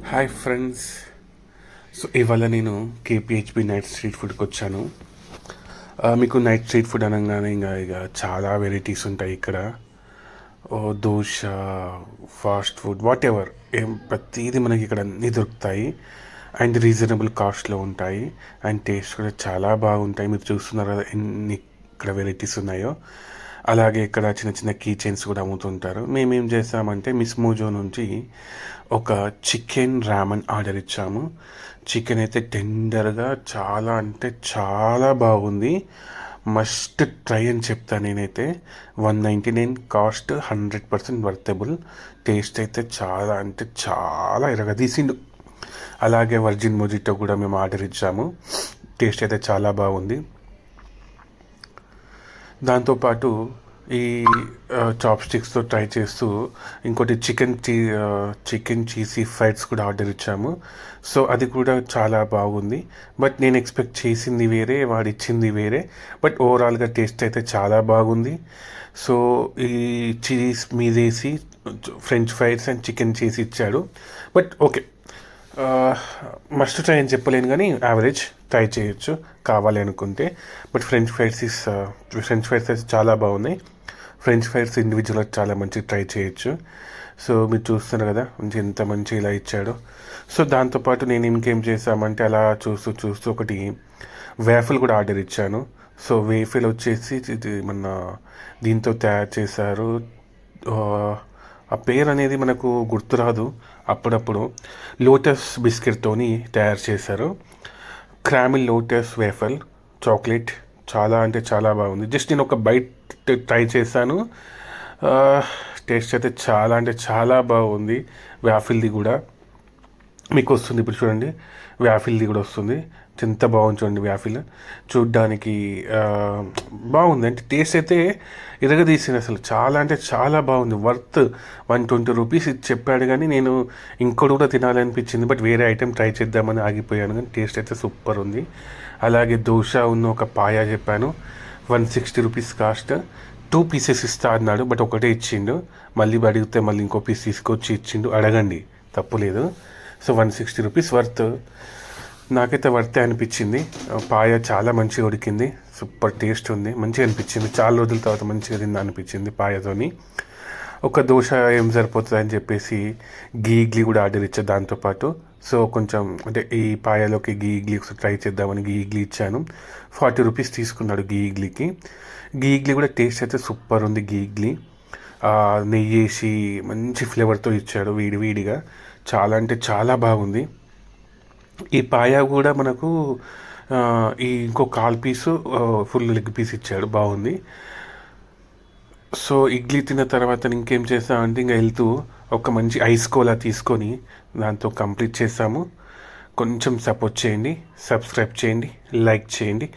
Hi friends. So ఇవాళ నేను KPHB night street ఫుడ్కి వచ్చాను. మీకు నైట్ స్ట్రీట్ ఫుడ్ అనగానే ఇక చాలా వెరైటీస్ ఉంటాయి ఇక్కడ. Dosa, fast food, what ever, ప్రతిదీ మనకి ఇక్కడ అన్నీ దొరుకుతాయి అండ్ రీజనబుల్ కాస్ట్లో ఉంటాయి అండ్ టేస్ట్ కూడా చాలా బాగుంటాయి. మీరు చూస్తున్నారు కదా ఎన్ని ఇక్కడ వెరైటీస్ ఉన్నాయో. అలాగే ఇక్కడ చిన్న చిన్న కీ చైన్స్ కూడా అమ్ముతుంటారు. మేమేం చేసామంటే మిస్ మోజో నుంచి ఒక చికెన్ రామన్ ఆర్డర్ ఇచ్చాము. చికెన్ అయితే టెండర్గా చాలా అంటే చాలా బాగుంది. మస్ట్ ట్రై అని చెప్తాను నేనైతే. 199 కాస్ట్, 100% వర్తబుల్. టేస్ట్ అయితే చాలా అంటే చాలా ఇరగదీసిండు. అలాగే వర్జిన్ మొజిటో కూడా మేము ఆర్డర్ ఇచ్చాము. టేస్ట్ అయితే చాలా బాగుంది. దాంతోపాటు ఈ చాప్ స్టిక్స్తో ట్రై చేస్తూ ఇంకోటి చికెన్ చీజీ ఫ్రైడ్స్ కూడా ఆర్డర్ ఇచ్చాము. సో అది కూడా చాలా బాగుంది. బట్ నేను ఎక్స్పెక్ట్ చేసింది వేరే, వాడు ఇచ్చింది వేరే. బట్ ఓవరాల్గా టేస్ట్ అయితే చాలా బాగుంది. సో ఈ చీజ్ మీదేసి ఫ్రెంచ్ ఫ్రైడ్స్ అండ్ చికెన్ చేసి ఇచ్చాడు. బట్ ఓకే, మస్ట్ ట్రై అని చెప్పలేను కానీ యావరేజ్ ట్రై చేయొచ్చు కావాలి అనుకుంటే. బట్ ఫ్రెంచ్ ఫ్రైడ్స్ అయితే చాలా బాగున్నాయి. ఫ్రెంచ్ ఫ్రైడ్స్ ఇండివిజువల్గా చాలా మంచిగా ట్రై చేయొచ్చు. సో మీరు చూస్తున్నారు కదా ఎంత మంచి ఇలా ఇచ్చాడు. సో దాంతోపాటు నేను ఇంకేం చేశామంటే అలా చూస్తూ ఒకటి వేఫల్ కూడా ఆర్డర్ ఇచ్చాను. సో వేఫల్ వచ్చేసి ఇది మన దీంతో తయారు చేశారు. ఆ పేరు అనేది మనకు గుర్తురాదు. అప్పుడప్పుడు లోటస్ బిస్కెట్తోని తయారు చేశారు. క్రామిల్ లోటస్ వేఫల్ చాక్లెట్ చాలా అంటే చాలా బాగుంది. జస్ట్ నేను ఒక బైట్ ట్రై చేశాను. టేస్ట్ అయితే చాలా అంటే చాలా బాగుంది. వ్యాఫిల్ది కూడా మీకు వస్తుంది, ఇప్పుడు చూడండి. వ్యాఫిల్ది కూడా వస్తుంది. ఎంత బాగుంది చూడండి. వ్యాఫిల్ చూడ్డానికి బాగుంది. అంటే టేస్ట్ అయితే ఇరగదీసింది. అసలు చాలా అంటే చాలా బాగుంది. వర్త్ 120 రూపీస్ చెప్పాడు కానీ నేను ఇంకోటి కూడా తినాలనిపించింది. బట్ వేరే ఐటెం ట్రై చేద్దామని ఆగిపోయాను. కానీ టేస్ట్ అయితే సూపర్ ఉంది. అలాగే దోశ ఉన్న ఒక పాయా చెప్పాను. 160 రూపీస్ కాస్ట్. 2 పీసెస్ ఇస్తా అన్నాడు, బట్ ఒకటే ఇచ్చిండు. మళ్ళీ అడిగితే మళ్ళీ ఇంకో పీస్ తీసుకొచ్చి ఇచ్చిండు. అడగండి, తప్పులేదు. So 160 rupees worth. నాకైతే వర్తే అనిపించింది. పాయ చాలా మంచిగా ఉడికింది. సూపర్ టేస్ట్ ఉంది. మంచిగా అనిపించింది. చాలా రోజుల తర్వాత మంచిగా తిందా అనిపించింది పాయతోని. ఒక దోశ ఏం సరిపోతుంది అని చెప్పేసి గీ ఇడ్లీ కూడా ఆర్డర్ ఇచ్చా దాంతోపాటు. సో కొంచెం అంటే ఈ పాయలోకి గీ ఇడ్లీ ఒకసారి ట్రై చేద్దామని గీ ఇడ్లీ ఇచ్చాను. 40 రూపీస్ తీసుకున్నాడు గీ ఇడ్లీకి. గీ ఇడ్లీ కూడా టేస్ట్ అయితే సూపర్ ఉంది. గీ ఇడ్లీ నెయ్యి వేసి మంచి ఫ్లేవర్తో ఇచ్చాడు వేడిగా. చాలా అంటే చాలా బాగుంది. ఈ పాయా కూడా మనకు ఈ ఇంకో 1/4 పీసు ఫుల్ లెగ్ పీస్ ఇచ్చాడు. బాగుంది. సో ఇడ్లీ తిన్న తర్వాత ఇంకేం చేసామంటే ఇంకా వెళ్తూ ఒక మంచి ఐస్ కోలా తీసుకొని దాంతో కంప్లీట్ చేసాము. కొంచెం సపోర్ట్ చేయండి, సబ్స్క్రైబ్ చేయండి, లైక్ చేయండి.